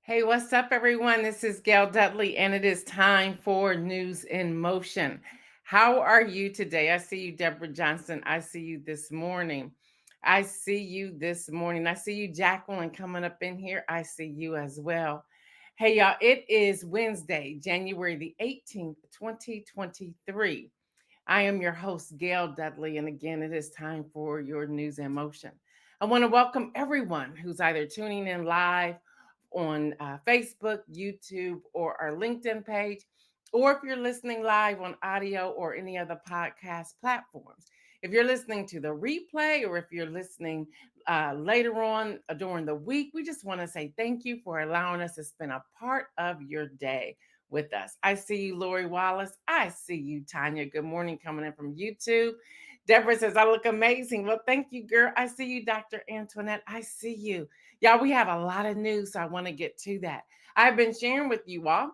Hey, what's up, everyone? This is Gail Dudley, and it is time for News in Motion. How are you today? I see you, Deborah Johnson. I see you this morning. I see you this morning. I see you, Jacqueline, coming up in here. I see you as well. Hey, y'all, it is Wednesday, January the 18th, 2023. I am your host, Gail Dudley, and again, it is time for your News in Motion. I want to welcome everyone who's either tuning in live on Facebook, YouTube, or our LinkedIn page, or if you're listening live on audio or any other podcast platforms. If you're listening to the replay or if you're listening later on during the week, we just want to say thank you for allowing us to spend a part of your day with us. I see you, Lori Wallace. I see you, Tanya. Good morning, coming in from YouTube. Deborah says, I look amazing. Well, thank you, girl. I see you, Dr. Antoinette. I see you. Y'all, we have a lot of news, so I want to get to that. I've been sharing with you all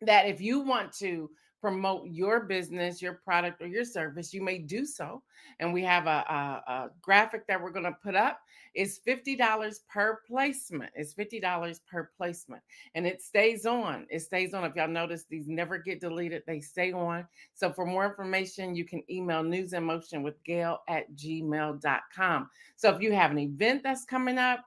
that if you want to promote your business, your product, or your service, you may do so. And we have a graphic that we're going to put up. It's $50 per placement. It's $50 per placement. And it stays on. It stays on. If y'all notice, these never get deleted. They stay on. So for more information, you can email newsinmotion@gmail.com. So if you have an event that's coming up,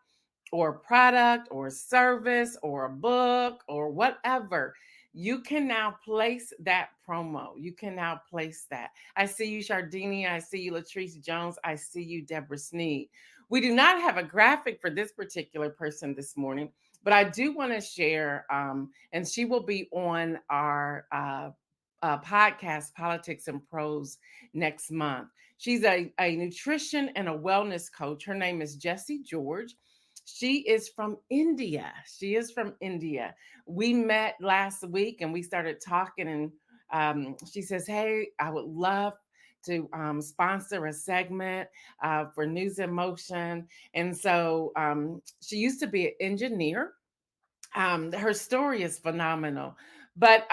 or a product or a service or a book or whatever, you can now place that promo. You can now place that. I see you, Shardini. I see you, Latrice Jones. I see you, Deborah Sneed. We do not have a graphic for this particular person this morning, but I do want to share, and she will be on our podcast, Politics and Pros, next month. She's a nutrition and a wellness coach. Her name is Jessie George. She is from India. She is from India. We met last week and we started talking, and she says, hey, I would love to sponsor a segment for News in Motion. And so she used to be an engineer. Her story is phenomenal, but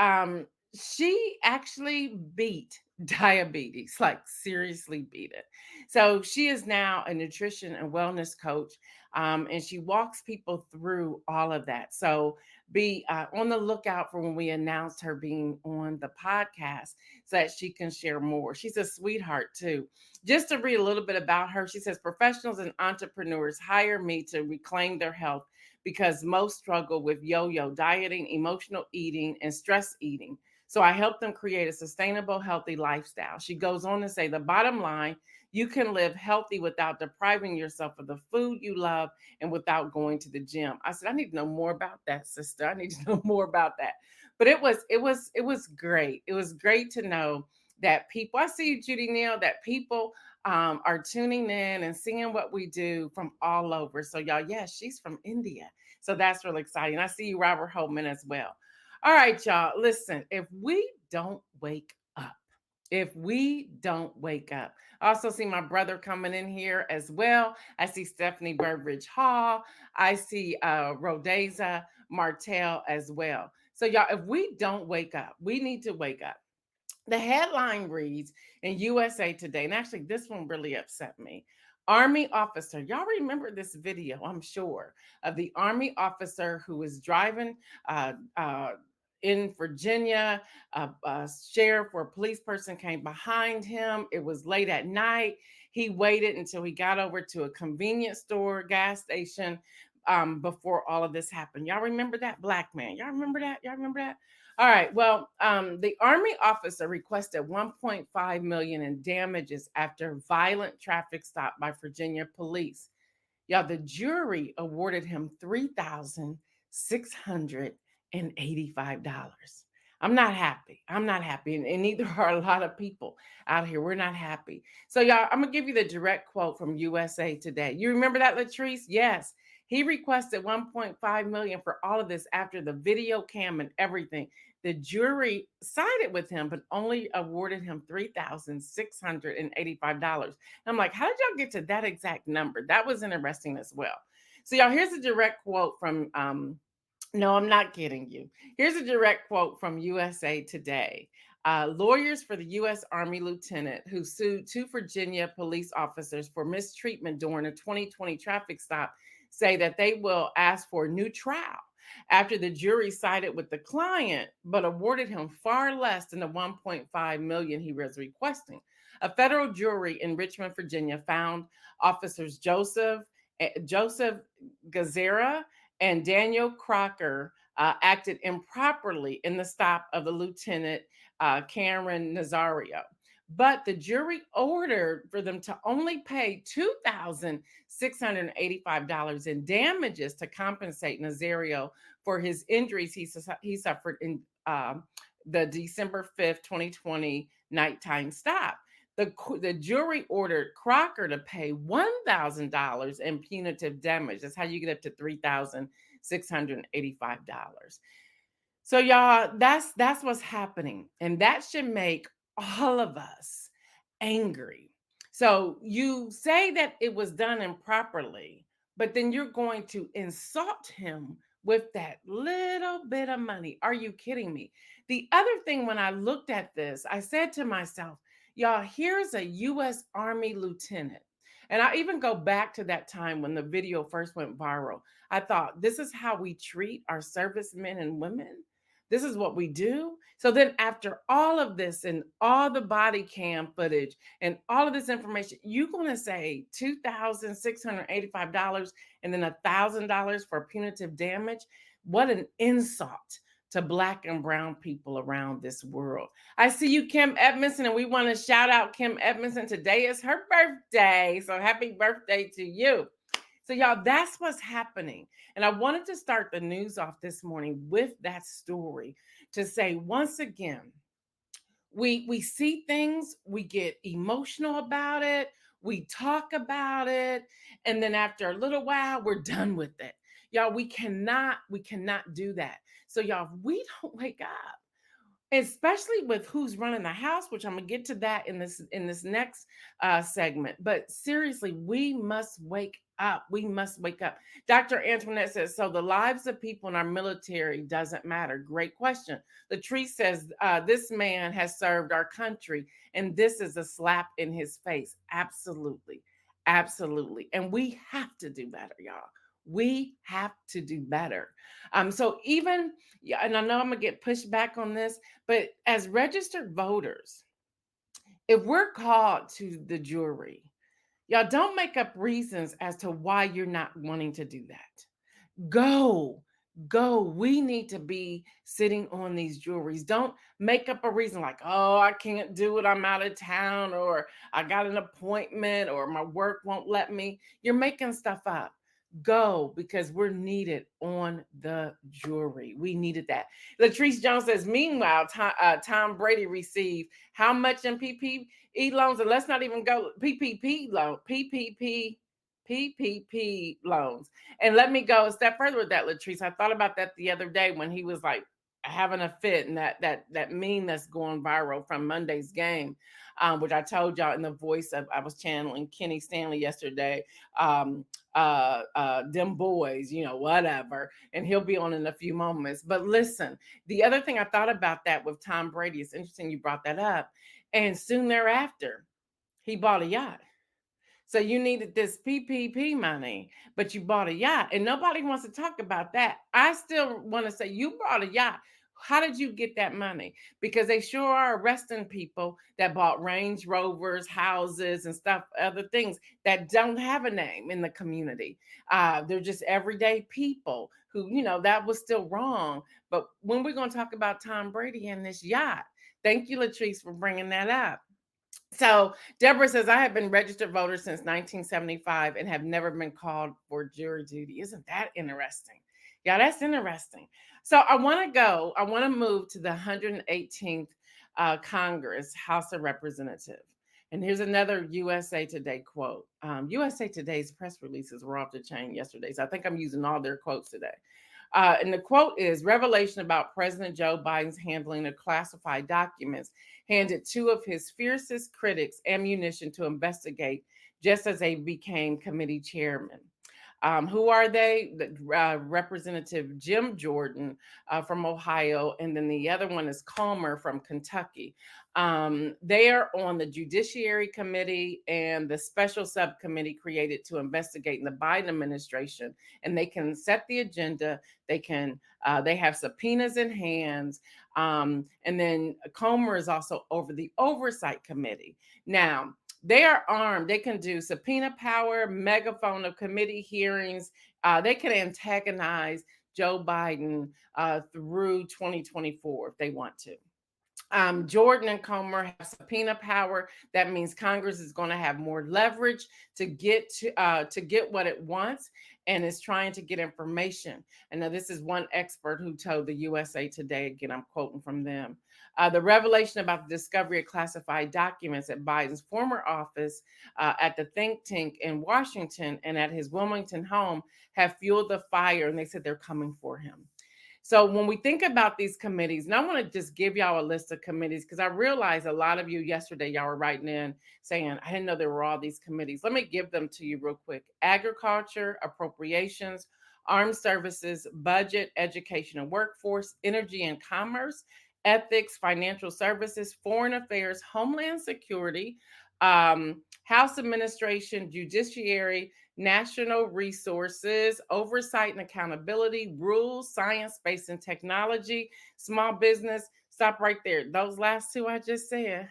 she actually beat diabetes, like seriously beat it. So she is now a nutrition and wellness coach, and she walks people through all of that. So be on the lookout for when we announce her being on the podcast so that she can share more. She's a sweetheart too. Just to read a little bit about her, she says professionals and entrepreneurs hire me to reclaim their health because most struggle with yo-yo dieting, emotional eating, and stress eating. So I help them create a sustainable, healthy lifestyle. She goes on to say the bottom line, you can live healthy without depriving yourself of the food you love and without going to the gym. I said, I need to know more about that, sister. I need to know more about that. But it was great. It was great to know that people, I see you, Judy Neal, that people are tuning in and seeing what we do from all over. So, y'all, yes, she's from India. So that's really exciting. I see you, Robert Holtman, as well. All right, y'all, listen, if we don't wake up, I also see my brother coming in here as well. I see Stephanie Burbridge Hall. I see Rhodaza Martell as well. So, y'all, if we don't wake up, we need to wake up. The headline reads in USA Today, and actually, this one really upset me. Army officer, y'all remember this video, I'm sure, of the Army officer who was driving in Virginia. A sheriff or a police person came behind him. It was late at night. He waited until he got over to a convenience store, gas station, before all of this happened. Y'all remember that black man? Y'all remember that? Y'all remember that? All right. Well, the Army officer requested 1.5 million in damages after violent traffic stop by Virginia police. Y'all, the jury awarded him $3,685. I'm not happy. I'm not happy. And neither are a lot of people out here. We're not happy. So, y'all, I'm going to give you the direct quote from USA Today. You remember that, Latrice? Yes. He requested 1.5 million for all of this after the video cam and everything. The jury sided with him, but only awarded him $3,685. I'm like, how did y'all get to that exact number? That was interesting as well. So, y'all, here's a direct quote from, no, I'm not kidding you. Here's a direct quote from USA Today. Lawyers for the U.S. Army lieutenant who sued two Virginia police officers for mistreatment during a 2020 traffic stop say that they will ask for a new trial after the jury sided with the client but awarded him far less than the 1.5 million he was requesting. A federal jury in Richmond, Virginia found officers Joseph Gazera and Daniel Crocker acted improperly in the stop of the Lieutenant Cameron Nazario. But the jury ordered for them to only pay $2,685 in damages to compensate Nazario for his injuries he suffered in the December 5th, 2020 nighttime stop. The jury ordered Crocker to pay $1,000 in punitive damage. That's how you get up to $3,685. So y'all, that's what's happening, and that should make all of us angry. So you say that it was done improperly, but then you're going to insult him with that little bit of money. Are you kidding me? The other thing, when I looked at this, I said to myself, y'all, here's a U.S. Army lieutenant. And I even go back to that time when the video first went viral. I thought, this is how we treat our servicemen and women. This is what we do. So then, after all of this and all the body cam footage and all of this information, you're going to say $2,685 and then $1,000 for punitive damage? What an insult to Black and brown people around this world. I see you, Kim Edmondson, and we want to shout out Kim Edmondson. Today is her birthday, so happy birthday to you. So y'all, that's what's happening. And I wanted to start the news off this morning with that story to say, once again, we see things, we get emotional about it, we talk about it, and then after a little while, we're done with it. Y'all, we cannot do that. So y'all, if we don't wake up, especially with who's running the house, which I'm gonna get to that in this next segment. But seriously, we must wake up. We must wake up. Dr. Antoinette says, so the lives of people in our military doesn't matter. Great question. Latrice says, this man has served our country, and this is a slap in his face. Absolutely. Absolutely. And we have to do better, y'all. We have to do better. So even, yeah, and I know I'm gonna get pushed back on this, but as registered voters, if we're called to the jury, y'all don't make up reasons as to why you're not wanting to do that. Go. We need to be sitting on these juries. Don't make up a reason like, oh, I can't do it, I'm out of town, or I got an appointment, or my work won't let me. You're making stuff up. Go, because we're needed on the jury. We needed that. Latrice Jones says, meanwhile, Tom Brady received how much in PPP loans? And let's not even go PPP loans. And let me go a step further with that, Latrice. I thought about that the other day when he was like having a fit, and that meme that's going viral from Monday's game, which I told y'all in the voice of, I was channeling Kenny Stanley yesterday. Them boys, whatever. And he'll be on in a few moments. But listen, the other thing I thought about that with Tom Brady, it's interesting you brought that up. And soon thereafter, he bought a yacht. So you needed this PPP money, but you bought a yacht, and nobody wants to talk about that. I still want to say, you bought a yacht. How did you get that money? Because they sure are arresting people that bought Range Rovers, houses, and stuff, other things that don't have a name in the community. They're just everyday people who, that was still wrong. But when we're going to talk about Tom Brady and this yacht, thank you, Latrice, for bringing that up. So Deborah says, I have been registered voter since 1975 and have never been called for jury duty. Isn't that interesting? Yeah, that's interesting. So I want to move to the 118th Congress, House of Representatives. And here's another USA Today quote. USA Today's press releases were off the chain yesterday, so I think I'm using all their quotes today. And the quote is, revelation about President Joe Biden's handling of classified documents handed two of his fiercest critics ammunition to investigate just as they became committee chairmen. Who are they? Representative Jim Jordan from Ohio, and then the other one is Comer from Kentucky. They are on the Judiciary Committee and the special subcommittee created to investigate in the Biden administration, and they can set the agenda. They have subpoenas in hands, and then Comer is also over the Oversight Committee. Now, they are armed. They can do subpoena power, megaphone of committee hearings. They can antagonize Joe Biden through 2024 if they want to. Jordan and Comer have subpoena power. That means Congress is going to have more leverage to get what it wants, and is trying to get information. And now this is one expert who told the USA Today. Again, I'm quoting from them. The revelation about the discovery of classified documents at Biden's former office, at the think tank in Washington, and at his Wilmington home have fueled the fire, and they said they're coming for him. So when we think about these committees, and I want to just give y'all a list of committees because I realized a lot of you yesterday, y'all were writing in saying, I didn't know there were all these committees. Let me give them to you real quick. Agriculture, appropriations, armed services, budget, education and workforce, energy and commerce, ethics, financial services, foreign affairs, homeland security, House administration, judiciary, national resources, oversight and accountability, rules, science, space and technology, small business. Stop right there. Those last two I just said,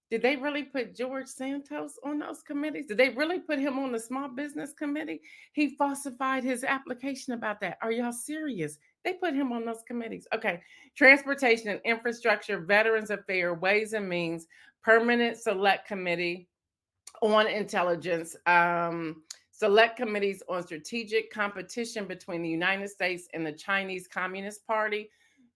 did they really put George Santos on those committees? Did they really put him on the small business committee? He falsified his application about that. Are y'all serious? They put him on those committees. Okay. Transportation and infrastructure, veterans affairs, ways and means, permanent select committee on intelligence, select committees on strategic competition between the United States and the Chinese Communist Party.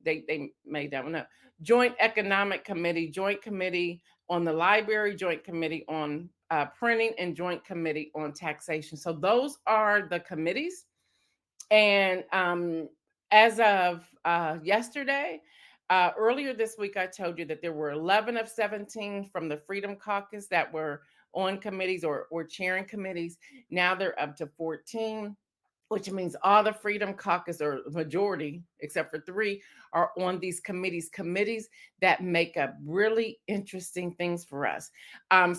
They made that one up. Joint Economic Committee, Joint Committee on the Library, Joint Committee on Printing, and Joint Committee on Taxation. So those are the committees. And as of yesterday, earlier this week, I told you that there were 11 of 17 from the Freedom Caucus that were on committees or chairing committees. Now they're up to 14, which means all the Freedom Caucus, or majority, except for 3, are on these committees that make up really interesting things for us.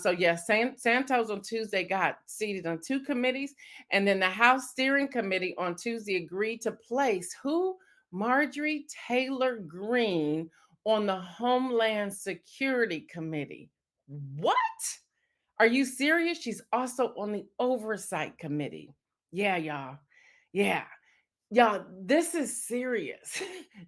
So yes, Santos on Tuesday got seated on 2 committees, and then the House Steering Committee on Tuesday agreed to place who? Marjorie Taylor Greene on the Homeland Security Committee. What? Are you serious? She's also on the Oversight Committee. Yeah, y'all. Yeah. Y'all, this is serious.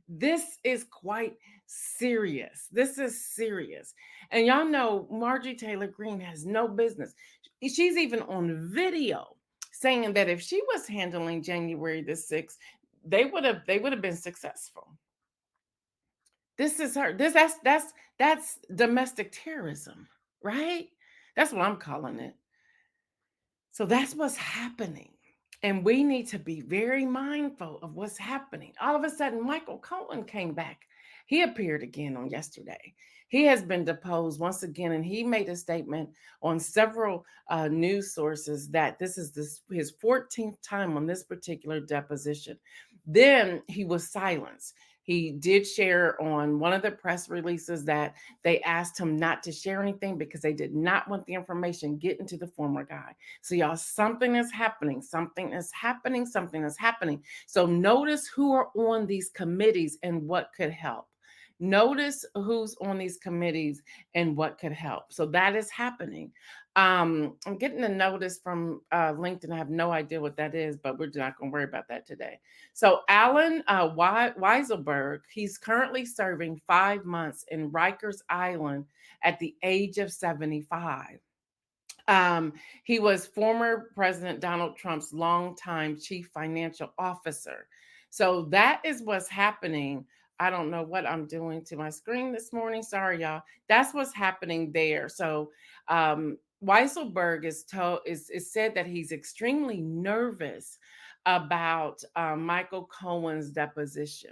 This is quite serious. This is serious. And y'all know Marjorie Taylor Greene has no business. She's even on video saying that if she was handling January the 6th, they would have been successful. This is her. That's domestic terrorism, right? That's what I'm calling it. So that's what's happening. And we need to be very mindful of what's happening. All of a sudden, Michael Cohen came back. He appeared again on yesterday. He has been deposed once again, and he made a statement on several news sources that this is his 14th time on this particular deposition. Then he was silenced. He did share on one of the press releases that they asked him not to share anything because they did not want the information getting to the former guy. So, y'all, something is happening. Something is happening. Something is happening. So, notice who are on these committees and what could help. Notice who's on these committees and what could help. So, that is happening. I'm getting a notice from LinkedIn. I have no idea what that is, but we're not going to worry about that today. So, Alan Weisselberg, he's currently serving 5 months in Rikers Island at the age of 75. He was former President Donald Trump's longtime chief financial officer. So that is what's happening. I don't know what I'm doing to my screen this morning. Sorry, y'all. That's what's happening there. So Weisselberg is said that he's extremely nervous about Michael Cohen's deposition.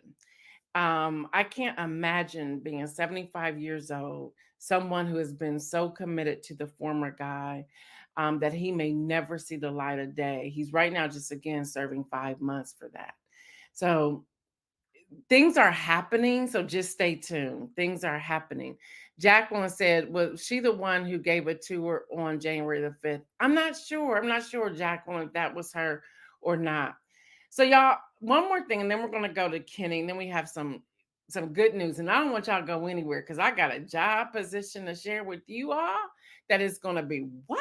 I can't imagine being 75 years old, someone who has been so committed to the former guy. that he may never see the light of day. He's right now just again serving 5 months for that. So things are happening, so just stay tuned. Things are happening. Jacqueline said, was she the one who gave a tour on January the 5th? I'm not sure. I'm not sure, Jacqueline, if that was her or not. So y'all, one more thing, and then we're gonna go to Kenny, and then we have some good news. And I don't want y'all to go anywhere because I got a job position to share with you all that is gonna be what?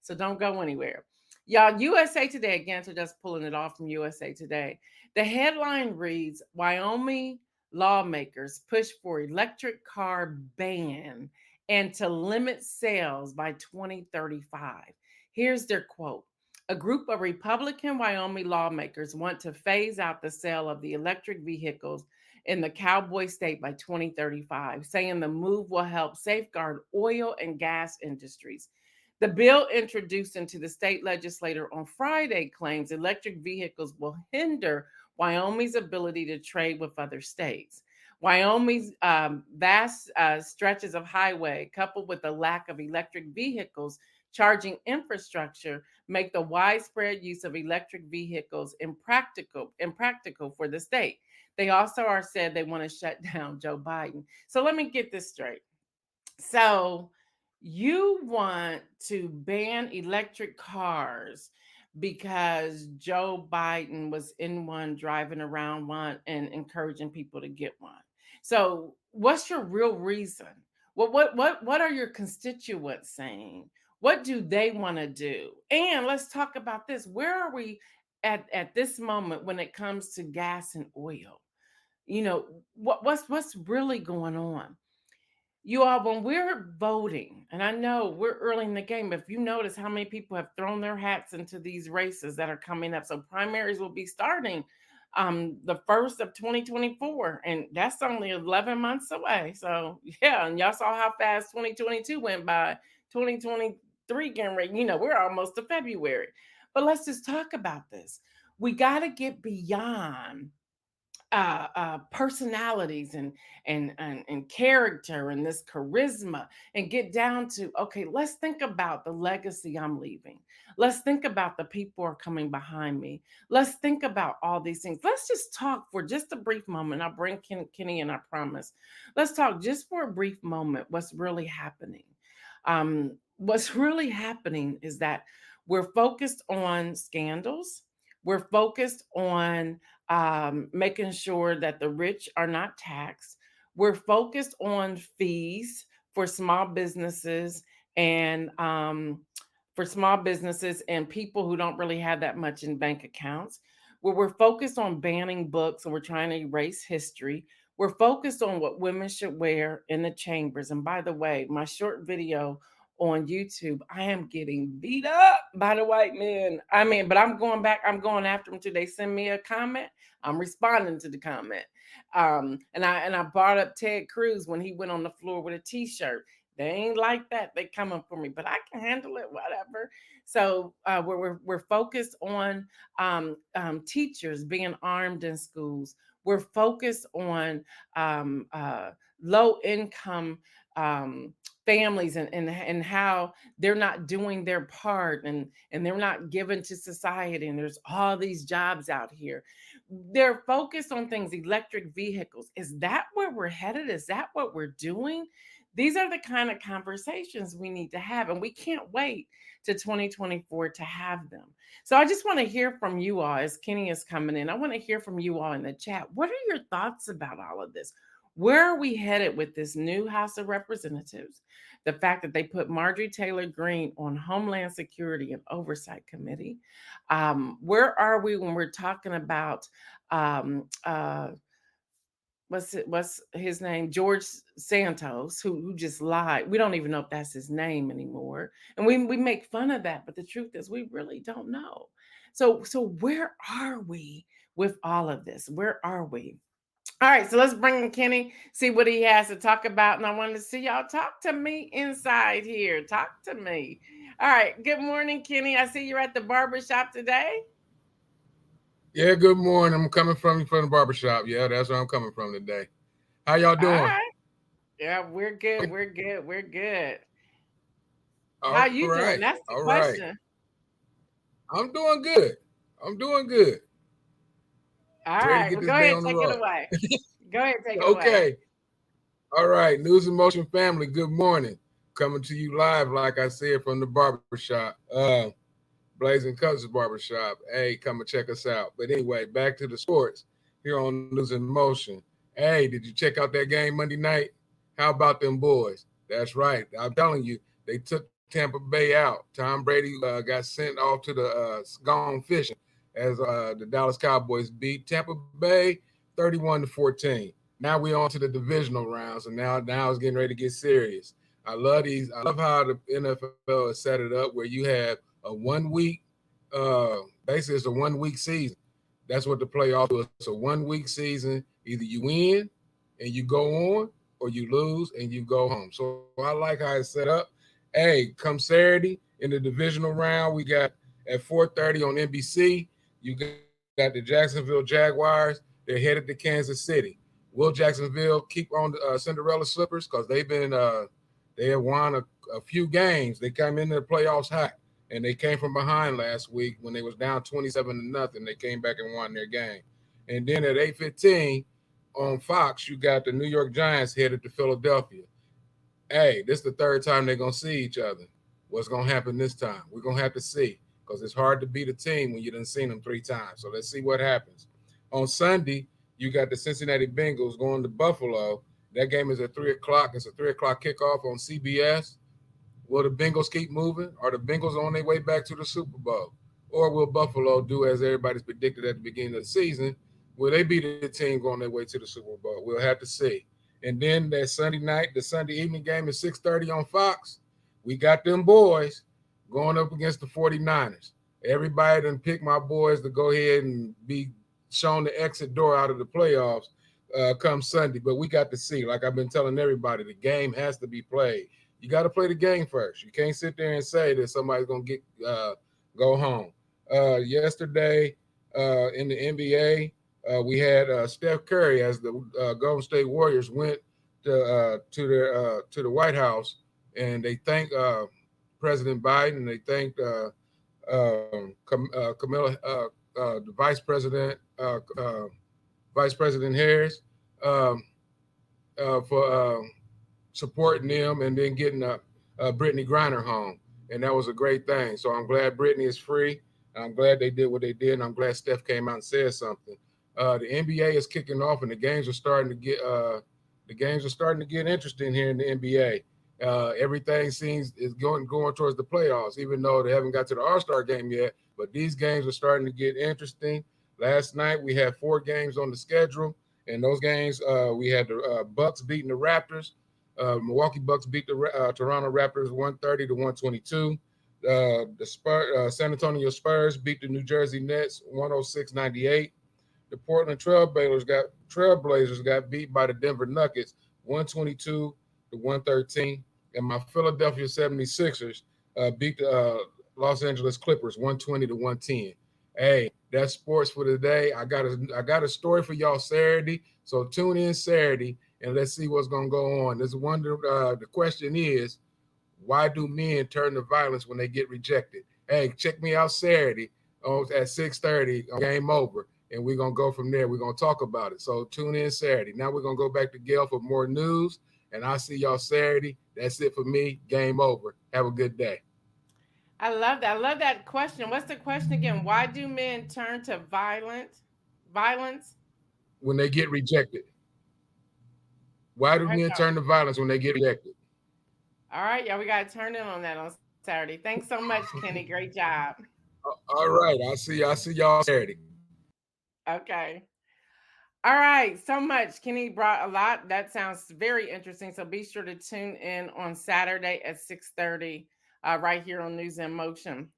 So don't go anywhere. Y'all, USA Today, again, so just pulling it off from USA Today. The headline reads, Wyoming lawmakers push for electric car ban and to limit sales by 2035. Here's their quote. A group of Republican Wyoming lawmakers want to phase out the sale of the electric vehicles in the cowboy state by 2035, saying the move will help safeguard oil and gas industries. The bill introduced into the state legislature on Friday claims electric vehicles will hinder Wyoming's ability to trade with other states. Wyoming's vast stretches of highway, coupled with the lack of electric vehicles charging infrastructure, make the widespread use of electric vehicles impractical for the state. They also are said they want to shut down Joe Biden. So let me get this straight. So you want to ban electric cars because Joe Biden was in one, driving around one, and encouraging people to get one. So what's your real reason? What are your constituents saying? What do they want to do? And let's talk about this. Where are we at this moment when it comes to gas and oil? You know, what's really going on? You all, when we're voting, and I know we're early in the game, but if you notice how many people have thrown their hats into these races that are coming up. So primaries will be starting the first of 2024, and that's only 11 months away. So yeah, and y'all saw how fast 2022 went by. 2023 getting ready, we're almost to February. But let's just talk about this. We got to get beyond personalities and character and this charisma, and get down to, okay, let's think about the legacy I'm leaving. Let's think about the people who are coming behind me. Let's think about all these things. Let's just talk for just a brief moment. I'll bring Kenny in, I promise. Let's talk just for a brief moment what's really happening. What's really happening is that we're focused on scandals. We're focused on making sure that the rich are not taxed. We're focused on fees for small businesses and people who don't really have that much in bank accounts. Where we're focused on banning books and we're trying to erase history. We're focused on what women should wear in the chambers. And by the way, my short video on YouTube, I am getting beat up by the white men. I mean, but I'm going back, I'm going after them till they send me a comment. I'm responding to the comment. And I brought up Ted Cruz when he went on the floor with a t-shirt. They ain't like that. They coming for me, but I can handle it, whatever. So we're focused on teachers being armed in schools. We're focused on low income families and how they're not doing their part, and they're not given to society, and there's all these jobs out here. They're focused on things, electric vehicles. Is that where we're headed? Is that what we're doing? These are the kind of conversations we need to have, and we can't wait to 2024 to have them. So I just want to hear from you all as Kenny is coming in. I want to hear from you all in the chat. What are your thoughts about all of this? Where are we headed with this new House of Representatives? The fact that they put Marjorie Taylor Greene on Homeland Security and Oversight Committee. Where are we when we're talking about what's his name, George Santos, who just lied? We don't even know if that's his name anymore, and we make fun of that, but the truth is we really don't know. So where are we with all of this? Where are we? All right, so let's bring in Kenny, see what he has to talk about. And I wanted to see y'all talk to me inside here. Talk to me. All right, good morning, Kenny. I see you're at the barbershop today. Yeah, good morning. I'm coming from the barbershop. Yeah, that's where I'm coming from today. How y'all All doing? right. Yeah, we're good. We're good. We're good. How All you doing? right. That's the All right. question. I'm doing good. I'm doing good. All Ready to right. get Well, this go day ahead, on the take it road. away. Go ahead, take it away. Okay. All right. News and Motion family, good morning. Coming to you live, like I said, from the barbershop. Blazing Colors Barbershop. Hey, come and check us out. But anyway, back to the sports here on News in Motion. Hey, did you check out that game Monday night? How about them boys? That's right. I'm telling you, they took Tampa Bay out. Tom Brady got sent off to the gone fishing as the Dallas Cowboys beat Tampa Bay 31-14. Now we're on to the divisional rounds, and now it's getting ready to get serious. I love these. I love how the NFL has set it up where you have a 1 week, basically it's a 1 week season. That's what the playoffs do. It's a 1 week season. Either you win and you go on, or you lose and you go home. So I like how it's set up. Hey, come Saturday in the divisional round, we got at 4:30 on NBC. You got the Jacksonville Jaguars. They're headed to Kansas City. Will Jacksonville keep on the Cinderella slippers because they have won a few games. They came into the playoffs hot, and they came from behind last week when they was down 27-0. They came back and won their game. And then at 8:15 on Fox, you got the New York Giants headed to Philadelphia. Hey, this is the third time they're gonna see each other. What's gonna happen this time? We're gonna have to see because it's hard to beat a team when you done seen them 3 times. So let's see what happens. On Sunday, you got the Cincinnati Bengals going to Buffalo. That game is at 3 o'clock. It's a 3 o'clock kickoff on CBS. Will the Bengals keep moving? Are the Bengals on their way back to the Super Bowl? Or will Buffalo do as everybody's predicted at the beginning of the season? Will they be the team going their way to the Super Bowl? We'll have to see. And then that Sunday night, the Sunday evening game is 6:30 on Fox. We got them boys going up against the 49ers. Everybody done picked my boys to go ahead and be shown the exit door out of the playoffs come Sunday. But we got to see. Like I've been telling everybody, the game has to be played. You got to play the game first. You can't sit there and say that somebody's gonna get go home. Yesterday in the NBA, we had Steph Curry as the Golden State Warriors went to the White House, and they thanked President Biden. They thanked Camilla, the Vice President Harris, um, for supporting them and then getting Brittany Griner home. And that was a great thing. So I'm glad Brittany is free. I'm glad they did what they did. And I'm glad Steph came out and said something. The NBA is kicking off, and the games are starting to get interesting here in the NBA. Everything seems is going towards the playoffs, even though they haven't got to the All-Star game yet. But these games are starting to get interesting. Last night we had 4 games on the schedule. In those games, we had the Bucks beating the Raptors. Milwaukee Bucks beat the Toronto Raptors 130-122. San Antonio Spurs beat the New Jersey Nets 106-98. The Portland Trailblazers got beat by the Denver Nuggets 122-113. And my Philadelphia 76ers beat the Los Angeles Clippers 120-110. Hey, that's sports for today. I got a story for y'all Saturday. So tune in Saturday and let's see what's gonna go on. The question is, why do men turn to violence when they get rejected? Hey, check me out Saturday at 6:30 on Game Over, and we're gonna go from there. We're gonna talk about it. So tune in Saturday. Now we're gonna go back to Gail for more news, and I'll see y'all Saturday. That's it for me. Game over. Have a good day. I love that. I love that question. What's the question again? Why do men turn to violence? When they get rejected, why All do right, men y'all. turn to violence when they get rejected? All right, y'all. We got to turn in on that on Saturday. Thanks so much, Kenny. Great job. All right, I'll see y'all Saturday. Okay. All right, so much. Kenny brought a lot. That sounds very interesting. So be sure to tune in on Saturday at 6:30, right here on News in Motion.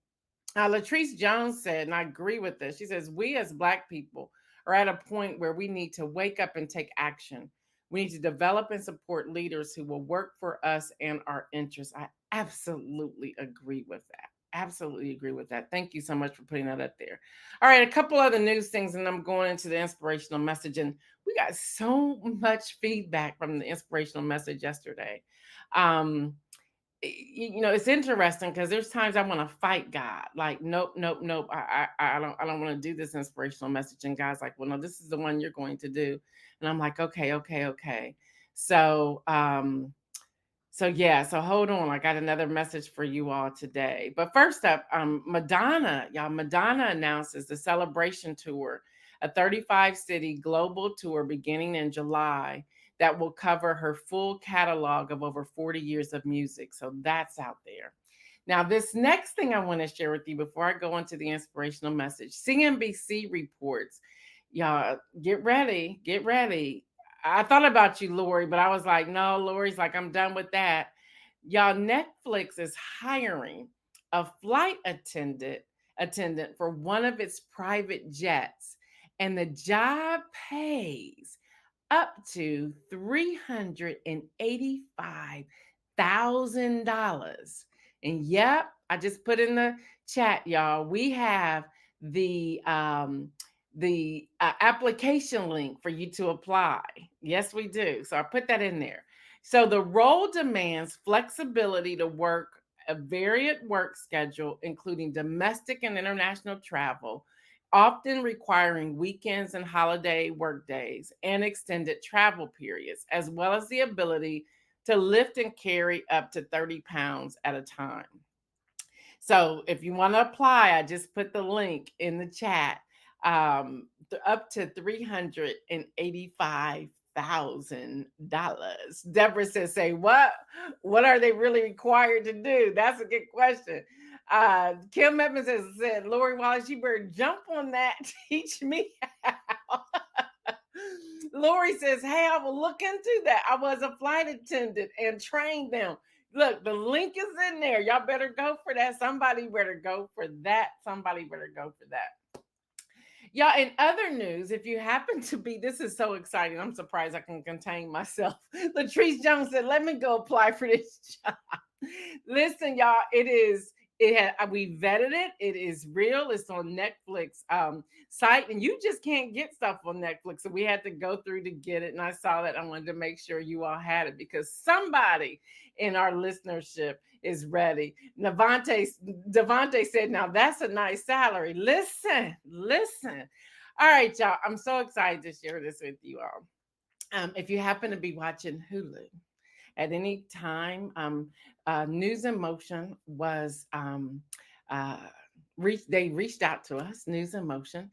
Latrice Jones said, and I agree with this. She says, we as Black people are at a point where we need to wake up and take action. We need to develop and support leaders who will work for us and our interests. I absolutely agree with that. Absolutely agree with that. Thank you so much for putting that up there. All right, a couple other news things, and I'm going into the inspirational message. And we got so much feedback from the inspirational message yesterday. Um, it's interesting because there's times I want to fight God. Like, nope, nope, nope. I don't want to do this inspirational message. And God's like, well, no, this is the one you're going to do. And I'm like, okay, okay, okay. So, so yeah, so hold on. I got another message for you all today. But first up, Madonna, y'all, Madonna announces the celebration tour, a 35 city global tour beginning in July that will cover her full catalog of over 40 years of music. So that's out there. Now, this next thing I want to share with you before I go into the inspirational message, CNBC reports, y'all, get ready, get ready. I thought about you, Lori, but I was like, no, Lori's like, I'm done with that. Y'all, Netflix is hiring a flight attendant for one of its private jets, and the job pays up to $385,000. And yep, I just put in the chat, y'all. We have the application link for you to apply. Yes, we do. So I put that in there. So the role demands flexibility to work a varied work schedule, including domestic and international travel, often requiring weekends and holiday work days and extended travel periods, as well as the ability to lift and carry up to 30 pounds at a time. So if you want to apply, I just put the link in the chat. Up to $385,000. Deborah says, "Say what? What are they really required to do?" That's a good question. Kim Evans said, "Lori Wallace, you better jump on that. Teach me how." Lori says, "Hey, I will look into that. I was a flight attendant and trained them." Look, the link is in there. Y'all better go for that. Somebody better go for that. Somebody better go for that. Y'all, in other news, if you happen to be, this is so exciting. I'm surprised I can contain myself. Latrice Jones said, let me go apply for this job. Listen, y'all, we vetted it. It is real. It's on Netflix site, and you just can't get stuff on Netflix. So we had to go through to get it. And I saw that. I wanted to make sure you all had it because somebody in our listenership is ready. Devante said, now that's a nice salary. Listen. All right, y'all. I'm so excited to share this with you all. If you happen to be watching Hulu at any time, News in Motion was they reached out to us, News in Motion,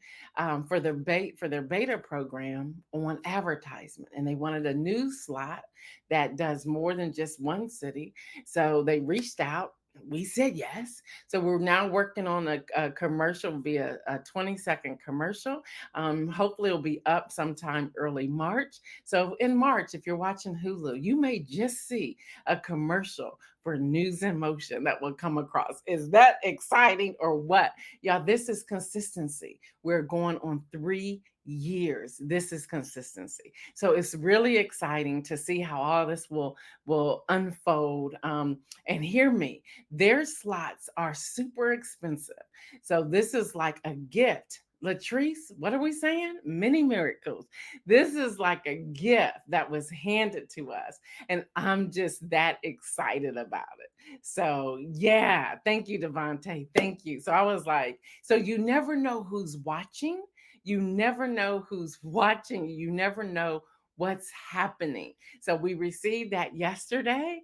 for their beta program on advertisement, and they wanted a news slot that does more than just one city. So they reached out. We said yes. So we're now working on a commercial, will be a 20-second commercial. Hopefully it'll be up sometime early March. So in March, if you're watching Hulu, you may just see a commercial for News in Motion that will come across. Is that exciting or what? Y'all, this is consistency. We're going on 3 years. This is consistency. So it's really exciting to see how all this will unfold. And hear me, their slots are super expensive. So this is like a gift. Latrice, what are we saying? Many miracles. This is like a gift that was handed to us. And I'm just that excited about it. So yeah, thank you, Devante. Thank you. So I was like, so you never know who's watching. You never know who's watching. You never know what's happening. So we received that yesterday.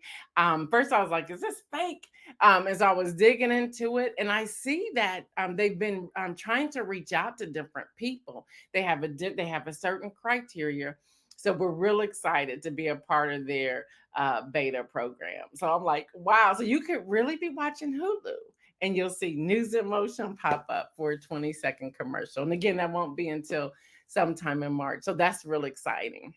First I was like, is this fake? As I was digging into it, and I see that they've been trying to reach out to different people. They have a certain criteria. So we're real excited to be a part of their beta program. So I'm like, wow. So you could really be watching Hulu and you'll see News in Motion pop up for a 20-second commercial. And again, that won't be until sometime in March. So that's really exciting.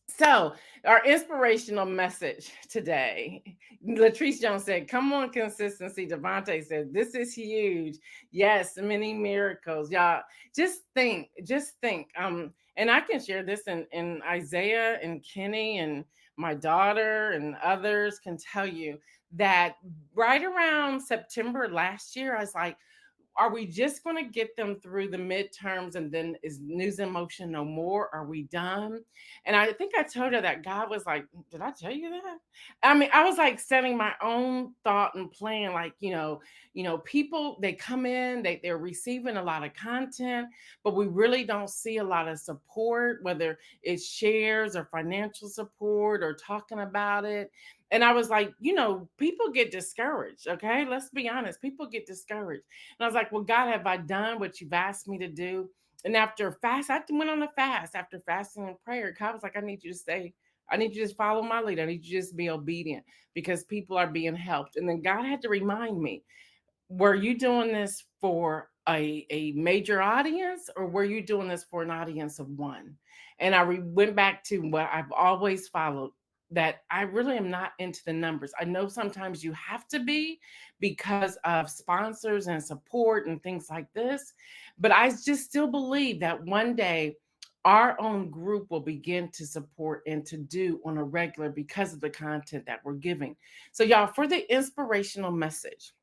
So, our inspirational message today, Latrice Jones said, come on, consistency. Devante said, this is huge. Yes, many miracles. Y'all, just think. And I can share this in Isaiah and Kenny and my daughter and others can tell you that right around September last year, I was like, Are we just going to get them through the midterms and then is news and motion no more? Are we done? And I think I told her that God was like, did I tell you that? I mean, I was like setting my own thought and plan, like, people, they come in, they're receiving a lot of content, but we really don't see a lot of support, whether it's shares or financial support or talking about it. And I was like, people get discouraged. Okay. Let's be honest. People get discouraged. And I was like, well, God, have I done what you've asked me to do? And after fast, I went on a fast after fasting and prayer. God was like, I need you to stay. I need you to just follow my lead. I need you to just be obedient because people are being helped. And then God had to remind me, were you doing this for a major audience or were you doing this for an audience of one? And went back to what I've always followed, that I really am not into the numbers. I know sometimes you have to be because of sponsors and support and things like this, but I just still believe that one day our own group will begin to support and to do on a regular because of the content that we're giving. So y'all, for the inspirational message,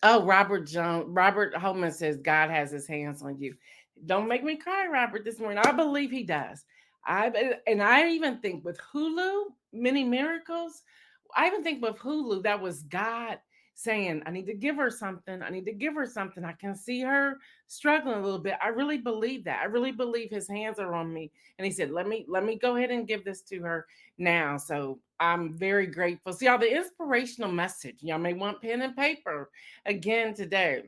oh, Robert Holman says God has his hands on you. Don't make me cry, Robert, this morning. I believe he does. I even think with Hulu, Many Miracles, I even think with Hulu, that was God saying, I need to give her something. I need to give her something. I can see her struggling a little bit. I really believe that. I really believe his hands are on me. And he said, let me go ahead and give this to her now. So I'm very grateful. See, y'all, the inspirational message. Y'all may want pen and paper again today.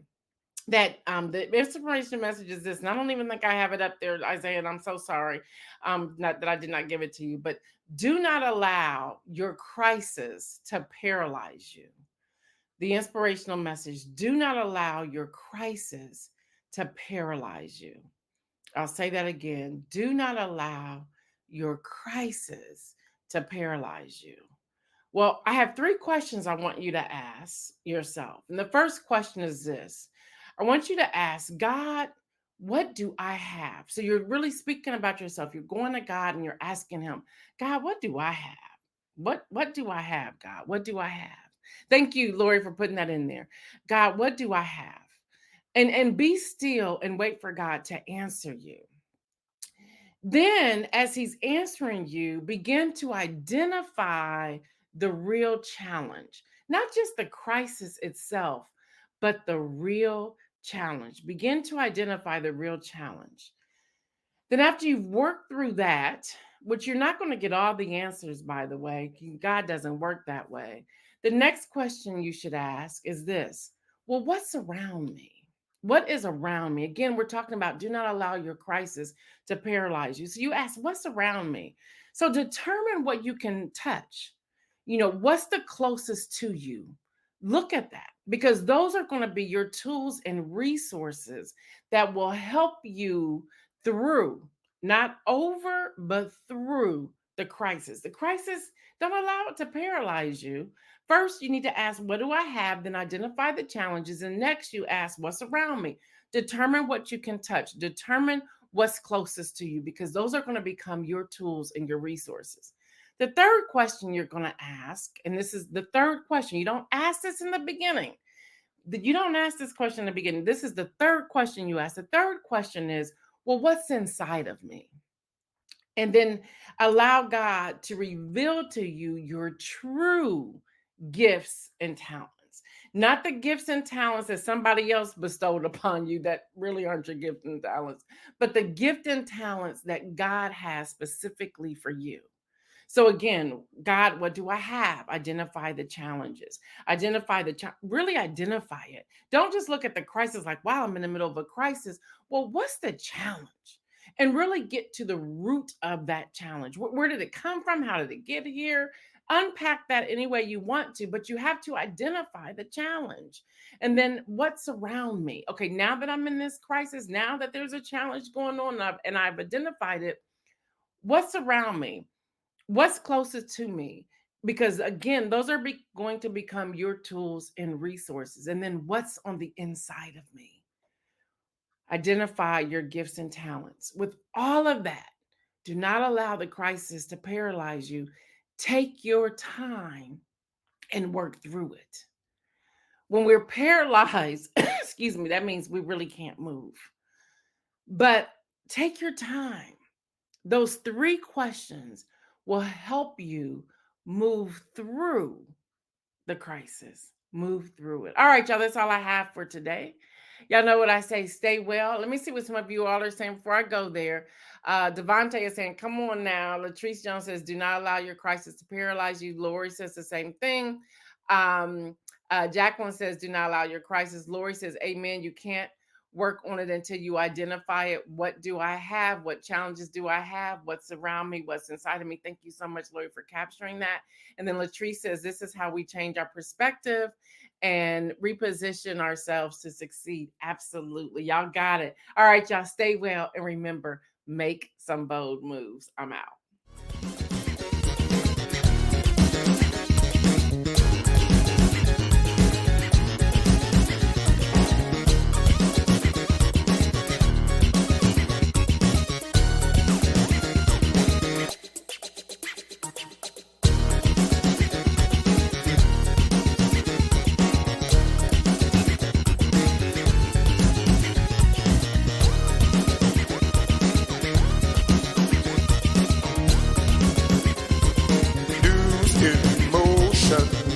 That the inspiration message is this, and I don't even think I have it up there, Isaiah, and I'm so sorry, not that I did not give it to you, but do not allow your crisis to paralyze you. The inspirational message: do not allow your crisis to paralyze you. I'll say that again. Do not allow your crisis to paralyze you. Well, I have three questions I want you to ask yourself. And the first question is this: I want you to ask God, what do I have? So you're really speaking about yourself. You're going to God and you're asking him, God, what do I have? What do I have, God? What do I have? Thank you, Lori, for putting that in there. God, what do I have? And be still and wait for God to answer you. Then, as he's answering you, begin to identify the real challenge, not just the crisis itself, but the real challenge. Begin to identify the real challenge. Then, after you've worked through that, which you're not going to get all the answers, by the way, God doesn't work that way. The next question you should ask is this: well, what's around me? What is around me? Again, we're talking about do not allow your crisis to paralyze you. So you ask, what's around me? So determine what you can touch. What's the closest to you? Look at that because those are going to be your tools and resources that will help you through, not over, but through the crisis. The crisis, don't allow it to paralyze you. First, you need to ask, what do I have? Then identify the challenges. And next, you ask, what's around me? Determine what you can touch. Determine what's closest to you because those are going to become your tools and your resources. The third question you're going to ask, and this is the third question, you don't ask this in the beginning. You don't ask this question in the beginning. This is the third question you ask. The third question is, well, what's inside of me? And then allow God to reveal to you your true gifts and talents, not the gifts and talents that somebody else bestowed upon you that really aren't your gifts and talents, but the gift and talents that God has specifically for you. So again, God, what do I have? Identify the challenges. Really identify it. Don't just look at the crisis like, wow, I'm in the middle of a crisis. Well, what's the challenge? And really get to the root of that challenge. Where did it come from? How did it get here? Unpack that any way you want to, but you have to identify the challenge. And then what's around me? Okay, now that I'm in this crisis, now that there's a challenge going on and I've identified it, what's around me? What's closest to me? Because again, those are going to become your tools and resources. And then what's on the inside of me? Identify your gifts and talents. With all of that, do not allow the crisis to paralyze you. Take your time and work through it. When we're paralyzed, excuse me, that means we really can't move. But take your time. Those 3 questions will help you move through the crisis. Move through it. All right, y'all, that's all I have for today. Y'all know what I say, stay well. Let me see what some of you all are saying before I go there. Devontae is saying, come on now. Latrice Jones says, do not allow your crisis to paralyze you. Lori says the same thing. Jacqueline says, do not allow your crisis. Lori says, amen. You can't work on it until you identify it. What do I have? What challenges do I have? What's around me? What's inside of me? Thank you so much, Lori, for capturing that. And then Latrice says, this is how we change our perspective and reposition ourselves to succeed. Absolutely. Y'all got it. All right, y'all, stay well. And remember, make some bold moves. I'm out. News in motion.